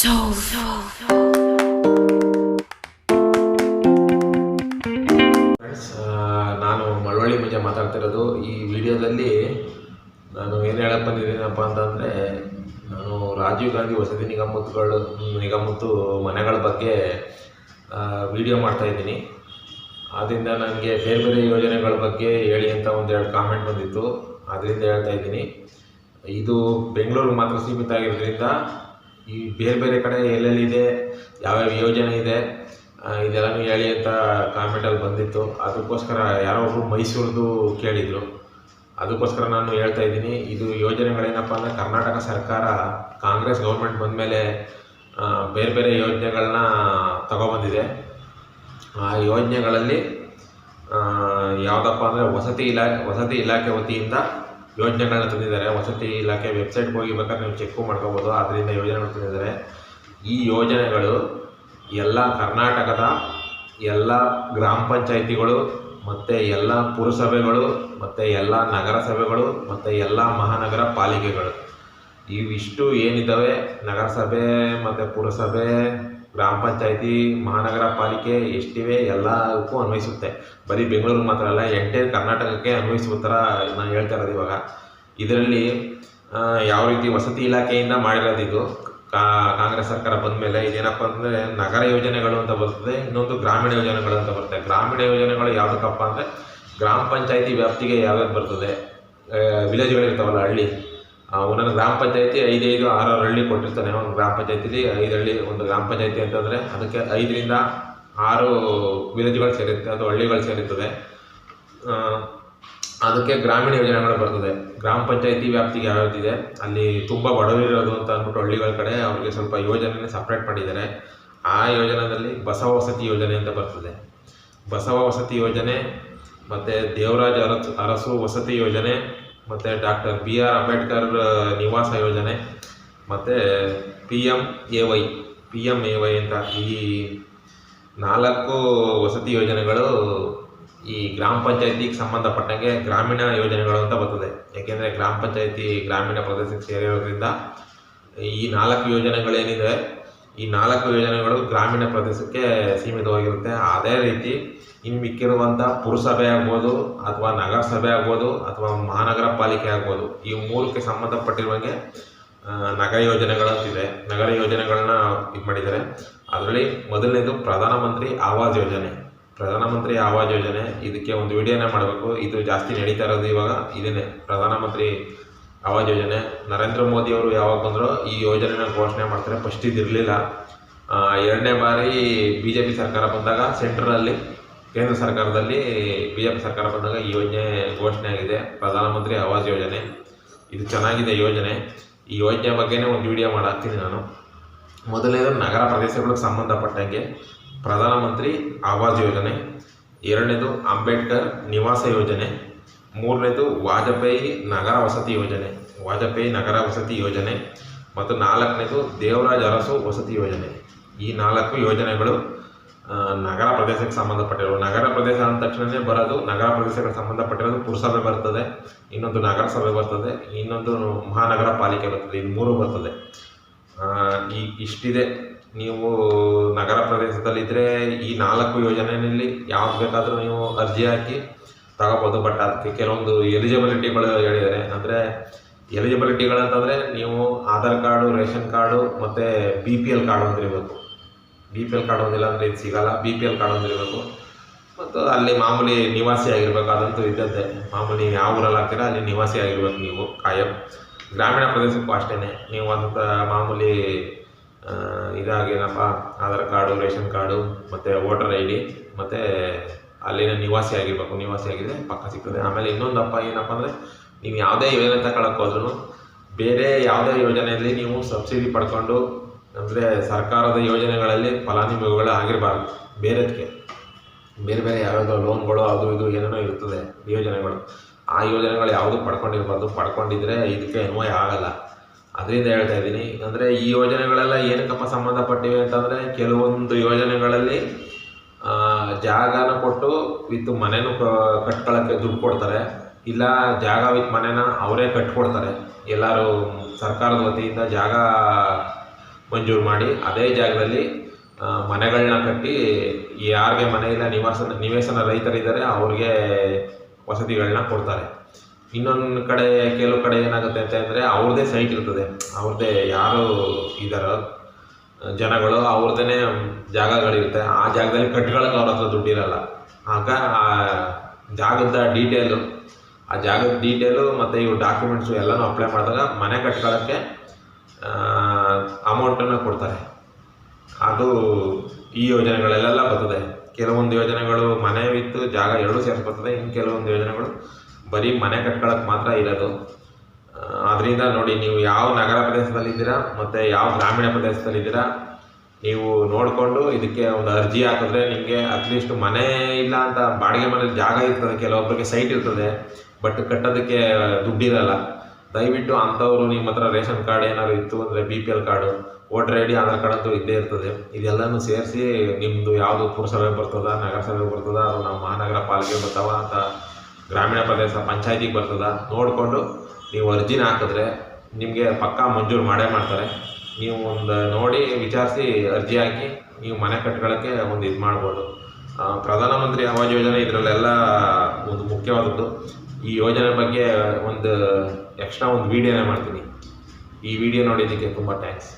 Friends, ನಾನು ಮಳವಳ್ಳಿ ಮುಂಚೆ ಮಾತಾಡ್ತಿರೋದು. ಈ ವಿಡಿಯೋದಲ್ಲಿ ನಾನು ಏನು ಹೇಳಕ್ಕೆ ಬಂದಿದ್ದೀನಪ್ಪ ಅಂತಂದರೆ, ನಾನು ರಾಜೀವ್ ಗಾಂಧಿ ವಸತಿ ನಿಗಮದ್ದು ಮನೆಗಳ ಬಗ್ಗೆ ವಿಡಿಯೋ ಮಾಡ್ತಾಯಿದ್ದೀನಿ. ಆದ್ದರಿಂದ ನನಗೆ ಬೇರೆ ಬೇರೆ ಯೋಜನೆಗಳ ಬಗ್ಗೆ ಹೇಳಿ ಅಂತ ಒಂದೆರಡು ಕಾಮೆಂಟ್ ಬಂದಿತ್ತು, ಅದರಿಂದ ಹೇಳ್ತಾ ಇದ್ದೀನಿ. ಇದು ಬೆಂಗಳೂರಿಗೆ ಮಾತ್ರ ಸೀಮಿತ ಆಗಿರೋದ್ರಿಂದ ಈ ಬೇರೆ ಬೇರೆ ಕಡೆ ಎಲ್ಲೆಲ್ಲಿದೆ, ಯಾವ್ಯಾವ ಯೋಜನೆ ಇದೆ ಇದೆಲ್ಲನೂ ಹೇಳಿ ಅಂತ ಕಾಮೆಂಟಲ್ಲಿ ಬಂದಿತ್ತು. ಅದಕ್ಕೋಸ್ಕರ ಯಾರೋ ಒಬ್ಬರು ಮೈಸೂರದು ಕೇಳಿದರು, ಅದಕ್ಕೋಸ್ಕರ ನಾನು ಹೇಳ್ತಾ ಇದ್ದೀನಿ. ಇದು ಯೋಜನೆಗಳೇನಪ್ಪ ಅಂದರೆ, ಕರ್ನಾಟಕ ಸರ್ಕಾರ ಕಾಂಗ್ರೆಸ್ ಗೌರ್ಮೆಂಟ್ ಬಂದಮೇಲೆ ಬೇರೆ ಬೇರೆ ಯೋಜನೆಗಳನ್ನ ತಗೊಬಂದಿದೆ. ಆ ಯೋಜನೆಗಳಲ್ಲಿ ಯಾವುದಪ್ಪ ಅಂದರೆ ವಸತಿ ಇಲಾಖೆ ವತಿಯಿಂದ ಯೋಜನೆಗಳನ್ನ ತಂದಿದ್ದಾರೆ. ವಸತಿ ಇಲಾಖೆ ವೆಬ್ಸೈಟ್ಗೆ ಹೋಗಿ ಬೇಕಾದ್ರೆ ನೀವು ಚೆಕ್ ಮಾಡ್ಕೋಬೋದು, ಅದರಿಂದ ಯೋಜನೆಗಳು ತಂದಿದ್ದಾರೆ. ಈ ಯೋಜನೆಗಳು ಎಲ್ಲ ಕರ್ನಾಟಕದ ಎಲ್ಲ ಗ್ರಾಮ ಪಂಚಾಯಿತಿಗಳು ಮತ್ತು ಎಲ್ಲ ಪುರಸಭೆಗಳು ಮತ್ತು ಎಲ್ಲ ನಗರಸಭೆಗಳು ಮತ್ತು ಎಲ್ಲ ಮಹಾನಗರ ಪಾಲಿಕೆಗಳು, ಇವಿಷ್ಟು ಏನಿದ್ದಾವೆ, ನಗರಸಭೆ ಮತ್ತು ಪುರಸಭೆ, ಗ್ರಾಮ ಪಂಚಾಯಿತಿ, ಮಹಾನಗರ ಪಾಲಿಕೆ ಎಷ್ಟಿವೆ ಎಲ್ಲಕ್ಕೂ ಅನ್ವಯಿಸುತ್ತೆ. ಬರೀ ಬೆಂಗಳೂರಿಗೆ ಮಾತ್ರ ಅಲ್ಲ, ಎಂಟೈರ್ ಕರ್ನಾಟಕಕ್ಕೆ ಅನ್ವಯಿಸುವ ಥರ ನಾನು ಹೇಳ್ತಾ ಇರೋದು. ಇವಾಗ ಇದರಲ್ಲಿ ಯಾವ ರೀತಿ ವಸತಿ ಇಲಾಖೆಯಿಂದ ಮಾಡಿರೋದಿದು ಕಾಂಗ್ರೆಸ್ ಸರ್ಕಾರ ಬಂದ ಮೇಲೆ, ಇದೇನಪ್ಪ ಅಂದರೆ ನಗರ ಯೋಜನೆಗಳು ಅಂತ ಬರ್ತದೆ, ಇನ್ನೊಂದು ಗ್ರಾಮೀಣ ಯೋಜನೆಗಳು ಅಂತ ಬರ್ತದೆ. ಗ್ರಾಮೀಣ ಯೋಜನೆಗಳು ಯಾವುದಕ್ಕಪ್ಪ ಅಂದರೆ, ಗ್ರಾಮ ಪಂಚಾಯಿತಿ ವ್ಯಾಪ್ತಿಗೆ ಯಾವ್ಯಾವ್ದು ಬರ್ತದೆ, ವಿಲೇಜ್ಗಳಿರ್ತಾವಲ್ಲ, ಹಳ್ಳಿ, ಒಂದೊಂದು ಗ್ರಾಮ ಪಂಚಾಯಿತಿ 5-6 ಹಳ್ಳಿ ಕೊಟ್ಟಿರ್ತಾನೆ. ಒಂದು ಗ್ರಾಮ ಪಂಚಾಯಿತಿಲಿ 5 ಹಳ್ಳಿ, ಒಂದು ಗ್ರಾಮ ಪಂಚಾಯಿತಿ ಅಂತಂದರೆ ಅದಕ್ಕೆ 5ರಿಂದ 6 ವಿಲೇಜ್ಗಳು ಸೇರಿರುತ್ತೆ, ಅದು ಹಳ್ಳಿಗಳು ಸೇರಿರ್ತದೆ. ಅದಕ್ಕೆ ಗ್ರಾಮೀಣ ಯೋಜನೆಗಳು ಬರ್ತದೆ. ಗ್ರಾಮ ಪಂಚಾಯಿತಿ ವ್ಯಾಪ್ತಿಗೆ ಯಾವ್ಯಾವ್ದಿದೆ, ಅಲ್ಲಿ ತುಂಬ ಬಡವರಿರೋದು ಅಂತ ಅಂದ್ಬಿಟ್ಟು ಹಳ್ಳಿಗಳ ಕಡೆ ಅವ್ರಿಗೆ ಸ್ವಲ್ಪ ಯೋಜನೆ ಸಪ್ರೇಟ್ ಮಾಡಿದ್ದಾರೆ. ಆ ಯೋಜನೆಯಲ್ಲಿ ಬಸವ ವಸತಿ ಯೋಜನೆ ಅಂತ ಬರ್ತದೆ. ಬಸವ ವಸತಿ ಯೋಜನೆ ಮತ್ತು ದೇವರಾಜ ಅರಸು ವಸತಿ ಯೋಜನೆ ಮತ್ತು ಡಾಕ್ಟರ್ BR ಅಂಬೇಡ್ಕರ್ ನಿವಾಸ ಯೋಜನೆ ಮತ್ತು PMAY ಅಂತ ಈ 4 ವಸತಿ ಯೋಜನೆಗಳು ಈ ಗ್ರಾಮ ಪಂಚಾಯಿತಿಗೆ ಸಂಬಂಧಪಟ್ಟಂಗೆ ಗ್ರಾಮೀಣ ಯೋಜನೆಗಳು ಅಂತ ಬರ್ತದೆ. ಏಕೆಂದರೆ ಗ್ರಾಮ ಪಂಚಾಯಿತಿ ಗ್ರಾಮೀಣ ಪ್ರದೇಶಕ್ಕೆ ಸೇರಿರೋದ್ರಿಂದ ಈ 4 ಯೋಜನೆಗಳೇನಿದೆ, ಈ 4 ಯೋಜನೆಗಳು ಗ್ರಾಮೀಣ ಪ್ರದೇಶಕ್ಕೆ ಸೀಮಿತವಾಗಿರುತ್ತೆ. ಅದೇ ರೀತಿ ಇನ್ನು ಮಿಕ್ಕಿರುವಂಥ ಪುರಸಭೆ ಆಗ್ಬೋದು, ಅಥವಾ ನಗರಸಭೆ ಆಗ್ಬೋದು, ಅಥವಾ ಮಹಾನಗರ ಪಾಲಿಕೆ ಆಗ್ಬೋದು, ಈ 3ಕ್ಕೆ ಸಂಬಂಧಪಟ್ಟಿರುವಂಗೆ ನಗರ ಯೋಜನೆಗಳಂತಿದೆ. ನಗರ ಯೋಜನೆಗಳನ್ನ ಇದು ಮಾಡಿದ್ದಾರೆ. ಅದರಲ್ಲಿ ಮೊದಲನೇದು ಪ್ರಧಾನಮಂತ್ರಿ ಆವಾಸ್ ಯೋಜನೆ. ಪ್ರಧಾನಮಂತ್ರಿ ಆವಾಸ್ ಯೋಜನೆ, ಇದಕ್ಕೆ ಒಂದು ವಿಡಿಯೋನೇ ಮಾಡಬೇಕು. ಇದು ಜಾಸ್ತಿ ನಡೀತಾ ಇರೋದು ಇವಾಗ ಇದನ್ನೇ, ಪ್ರಧಾನಮಂತ್ರಿ ಆವಾಸ್ ಯೋಜನೆ. ನರೇಂದ್ರ ಮೋದಿ ಅವರು ಯಾವಾಗ ಬಂದರೂ ಈ ಯೋಜನೆನ ಘೋಷಣೆ ಮಾಡ್ತಾರೆ. ಫಸ್ಟ್ ಇದಿರಲಿಲ್ಲ. 2ನೇ ಬಾರಿ BJP ಸರ್ಕಾರ ಬಂದಾಗ, ಸೆಂಟ್ರಲಲ್ಲಿ ಕೇಂದ್ರ ಸರ್ಕಾರದಲ್ಲಿ BJP ಸರ್ಕಾರ ಬಂದಾಗ ಈ ಯೋಜನೆ ಘೋಷಣೆ ಆಗಿದೆ, ಪ್ರಧಾನಮಂತ್ರಿ ಆವಾಸ್ ಯೋಜನೆ. ಇದು ಚೆನ್ನಾಗಿದೆ ಯೋಜನೆ. ಈ ಯೋಜನೆ ಬಗ್ಗೆನೇ ಒಂದು ವಿಡಿಯೋ ಮಾಡಾಕ್ತೀನಿ ನಾನು. ಮೊದಲನೇದು ನಗರ ಪ್ರದೇಶಗಳಿಗೆ ಸಂಬಂಧಪಟ್ಟಂಗೆ ಪ್ರಧಾನಮಂತ್ರಿ ಆವಾಸ್ ಯೋಜನೆ, 2ನೇದು ಅಂಬೇಡ್ಕರ್ ನಿವಾಸ ಯೋಜನೆ, 3ನೇದು ವಾಜಪೇಯಿ ನಗರ ವಸತಿ ಯೋಜನೆ ಮತ್ತು 4ನೇದು ದೇವರಾಜ ಅರಸು ವಸತಿ ಯೋಜನೆ. ಈ 4 ಯೋಜನೆಗಳು ನಗರ ಪ್ರದೇಶಕ್ಕೆ ಸಂಬಂಧಪಟ್ಟಿರೋದು. ನಗರ ಪ್ರದೇಶ ಅಂದ ತಕ್ಷಣವೇ ಬರೋದು, ನಗರ ಪ್ರದೇಶಗಳಿಗೆ ಸಂಬಂಧಪಟ್ಟಿರೋದು ಪುರಸಭೆ ಬರ್ತದೆ, ಇನ್ನೊಂದು ನಗರಸಭೆ ಬರ್ತದೆ, ಇನ್ನೊಂದು ಮಹಾನಗರ ಪಾಲಿಕೆ ಬರ್ತದೆ. ಇದು 3 ಬರ್ತದೆ. ಇಷ್ಟಿದೆ. ನೀವು ನಗರ ಪ್ರದೇಶದಲ್ಲಿದ್ದರೆ ಈ 4 ಯೋಜನೆಯಲ್ಲಿ ಯಾವ್ದು ಬೇಕಾದರೂ ನೀವು ಅರ್ಜಿ ಹಾಕಿ ತಗೋಬೋದು. ಬಟ್ ಅದಕ್ಕೆ ಕೆಲವೊಂದು ಎಲಿಜಿಬಿಲಿಟಿಗಳು ಹೇಳಿದ್ದಾರೆ. ಅಂದರೆ ಎಲಿಜಿಬಿಲಿಟಿಗಳಂತಂದರೆ, ನೀವು ಆಧಾರ್ ಕಾರ್ಡು, ರೇಷನ್ ಕಾರ್ಡು ಮತ್ತು BPL ಕಾರ್ಡು ಹೊಂದಿರಬೇಕು. BPL ಕಾರ್ಡು ಹೊಂದಿಲ್ಲ ಅಂದರೆ ಇದು ಸಿಗೋಲ್ಲ. BPL ಕಾರ್ಡು ಹೊಂದಿರಬೇಕು ಮತ್ತು ಅಲ್ಲಿ ಮಾಮೂಲಿ ನಿವಾಸಿ ಆಗಿರಬೇಕು. ಅದಂತೂ ಇದ್ದದ್ದೇ. ಮಾಮೂಲಿ ಯಾವ ಊರಲ್ಲಿ ಆಗ್ತೀರಾ ಅಲ್ಲಿ ನಿವಾಸಿ ಆಗಿರ್ಬೇಕು ನೀವು ಕಾಯಂ. ಗ್ರಾಮೀಣ ಪ್ರದೇಶಕ್ಕೂ ಅಷ್ಟೇ, ನೀವು ಅಂತ ಮಾಮೂಲಿ ಇದಾಗೇನಪ್ಪ, ಆಧಾರ್ ಕಾರ್ಡು, ರೇಷನ್ ಕಾರ್ಡು ಮತ್ತು ವೋಟರ್ ID ಮತ್ತು ಅಲ್ಲಿನ ನಿವಾಸಿ ಆಗಿರಬೇಕು. ನಿವಾಸಿ ಆಗಿದ್ರೆ ಪಕ್ಕ ಸಿಗ್ತದೆ. ಆಮೇಲೆ ಇನ್ನೊಂದಪ್ಪ ಏನಪ್ಪ ಅಂದರೆ, ನೀವು ಯಾವುದೇ ಯೋಜನೆ ತಗೊಳಕ್ಕೆ ಹೋದ್ರೂ ಬೇರೆ ಯಾವುದೇ ಯೋಜನೆಯಲ್ಲಿ ನೀವು ಸಬ್ಸಿಡಿ ಪಡ್ಕೊಂಡು, ಅಂದರೆ ಸರ್ಕಾರದ ಯೋಜನೆಗಳಲ್ಲಿ ಫಲಾನುಭವಿಗಳು ಆಗಿರಬಾರ್ದು. ಬೇರೆ ಬೇರೆ ಯಾವ್ಯಾವುದೋ ಲೋನ್ಗಳು ಅದು ಇದು ಏನೇನೋ ಇರ್ತದೆ ಯೋಜನೆಗಳು, ಆ ಯೋಜನೆಗಳು ಯಾವುದು ಪಡ್ಕೊಂಡಿರಬಾರ್ದು. ಪಡ್ಕೊಂಡಿದ್ರೆ ಇದಕ್ಕೆ ಅನ್ವಯ ಆಗಲ್ಲ. ಅದರಿಂದ ಹೇಳ್ತಾ ಇದ್ದೀನಿ. ಅಂದರೆ ಈ ಯೋಜನೆಗಳೆಲ್ಲ ಏನಕ್ಕಪ್ಪ ಸಂಬಂಧಪಟ್ಟಿವೆ ಅಂತಂದರೆ, ಕೆಲವೊಂದು ಯೋಜನೆಗಳಲ್ಲಿ ಜಾಗನ ಕೊಟ್ಟು ವಿತ್ ಮನೆನೂ ಕಟ್ಕೊಳ್ಳೋಕ್ಕೆ ದುಡ್ಡು ಕೊಡ್ತಾರೆ, ಇಲ್ಲ ಜಾಗ ವಿತ್ ಮನೆನ ಅವರೇ ಕಟ್ಕೊಡ್ತಾರೆ. ಎಲ್ಲರೂ ಸರ್ಕಾರದ ವತಿಯಿಂದ ಜಾಗ ಮಂಜೂರು ಮಾಡಿ ಅದೇ ಜಾಗದಲ್ಲಿ ಮನೆಗಳನ್ನ ಕಟ್ಟಿ ಯಾರಿಗೆ ಮನೆ ಇಲ್ಲ ನಿವೇಶನ ರೈತರಿದ್ದಾರೆ ಅವ್ರಿಗೆ ವಸತಿಗಳನ್ನ ಕೊಡ್ತಾರೆ. ಇನ್ನೊಂದು ಕಡೆ ಕೆಲವು ಕಡೆ ಏನಾಗುತ್ತೆ ಅಂತ ಅಂದರೆ ಅವ್ರದ್ದೇ ಸೈಟ್ ಇರ್ತದೆ, ಅವ್ರದ್ದೇ ಯಾರು ಇದ್ದಾರೋ ಜನಗಳು ಅವ್ರದ್ದೇ ಜಾಗಗಳಿರುತ್ತೆ. ಆ ಜಾಗದಲ್ಲಿ ಕಟ್ಕೊಳ್ಳೋಕೆ ಅವ್ರ ಹತ್ರ ದುಡ್ಡಿರಲ್ಲ. ಆಗ ಆ ಜಾಗದ ಡೀಟೇಲು ಮತ್ತು ಇವು ಡಾಕ್ಯುಮೆಂಟ್ಸು ಎಲ್ಲನೂ ಅಪ್ಲೈ ಮಾಡಿದಾಗ ಮನೆ ಕಟ್ಕೊಳ್ಳೋಕ್ಕೆ ಅಮೌಂಟನ್ನು ಕೊಡ್ತಾರೆ. ಅದು ಈ ಯೋಜನೆಗಳಲ್ಲೆಲ್ಲ ಬರ್ತದೆ. ಕೆಲವೊಂದು ಯೋಜನೆಗಳು ಮನೆ ವಿತ್ತು ಜಾಗ ಎರಡೂ ಸೇರಿಸಿ ಬರ್ತದೆ. ಇನ್ನು ಕೆಲವೊಂದು ಯೋಜನೆಗಳು ಬರೀ ಮನೆ ಕಟ್ಕೊಳ್ಳೋಕೆ ಮಾತ್ರ ಇರೋದು. ಅದರಿಂದ ನೋಡಿ, ನೀವು ಯಾವ ನಗರ ಪ್ರದೇಶದಲ್ಲಿದ್ದೀರಾ ಮತ್ತು ಯಾವ ಗ್ರಾಮೀಣ ಪ್ರದೇಶದಲ್ಲಿದ್ದೀರಾ ನೀವು ನೋಡಿಕೊಂಡು ಇದಕ್ಕೆ ಒಂದು ಅರ್ಜಿ ಹಾಕಿದ್ರೆ ನಿಮಗೆ ಅಟ್ಲೀಸ್ಟ್ ಮನೆ ಇಲ್ಲ ಅಂತ ಬಾಡಿಗೆ ಮನೇಲಿ ಜಾಗ ಇರ್ತದೆ, ಕೆಲವೊಬ್ಬರಿಗೆ ಸೈಟ್ ಇರ್ತದೆ, ಬಟ್ ಕಟ್ಟೋದಕ್ಕೆ ದುಡ್ಡಿರಲ್ಲ. ದಯವಿಟ್ಟು ಅಂಥವ್ರು ನಿಮ್ಮ ಹತ್ರ ರೇಷನ್ ಕಾರ್ಡ್ ಏನಾದ್ರು ಇತ್ತು ಅಂದರೆ BPL card, voter ID, Aadhaar card ಅಂತೂ ಇದ್ದೇ ಇರ್ತದೆ. ಇದೆಲ್ಲನೂ ಸೇರಿಸಿ ನಿಮ್ಮದು ಯಾವುದು ಪುರಸಭೆ ಬರ್ತದ, ನಗರಸಭೆ ಬರ್ತದ, ಅದು ನಮ್ಮ ಮಹಾನಗರ ಪಾಲಿಕೆ ಬರ್ತಾವ ಅಂತ ಗ್ರಾಮೀಣ ಪ್ರದೇಶ ಪಂಚಾಯತಿಗೆ ಬರ್ತದ ನೋಡಿಕೊಂಡು ನೀವು ಅರ್ಜಿನ ಹಾಕಿದ್ರೆ ನಿಮಗೆ ಪಕ್ಕಾ ಮಂಜೂರು ಮಾಡೇ ಮಾಡ್ತಾರೆ. ನೀವು ಒಂದು ನೋಡಿ ವಿಚಾರಿಸಿ ಅರ್ಜಿ ಹಾಕಿ ನೀವು ಮನೆ ಕಟ್ಕೊಳ್ಳೋಕ್ಕೆ ಒಂದು ಇದು ಮಾಡ್ಬೋದು. ಪ್ರಧಾನಮಂತ್ರಿ ಆವಾಸ್ ಯೋಜನೆ ಇದರಲ್ಲೆಲ್ಲ ಒಂದು ಮುಖ್ಯವಾದದ್ದು. ಈ ಯೋಜನೆ ಬಗ್ಗೆ ಒಂದು ಎಕ್ಸ್ಟ್ರಾ ಒಂದು ವೀಡಿಯೋನೇ ಮಾಡ್ತೀನಿ. ಈ ವಿಡಿಯೋ ನೋಡಿದ್ದಕ್ಕೆ ತುಂಬ ಥ್ಯಾಂಕ್ಸ್.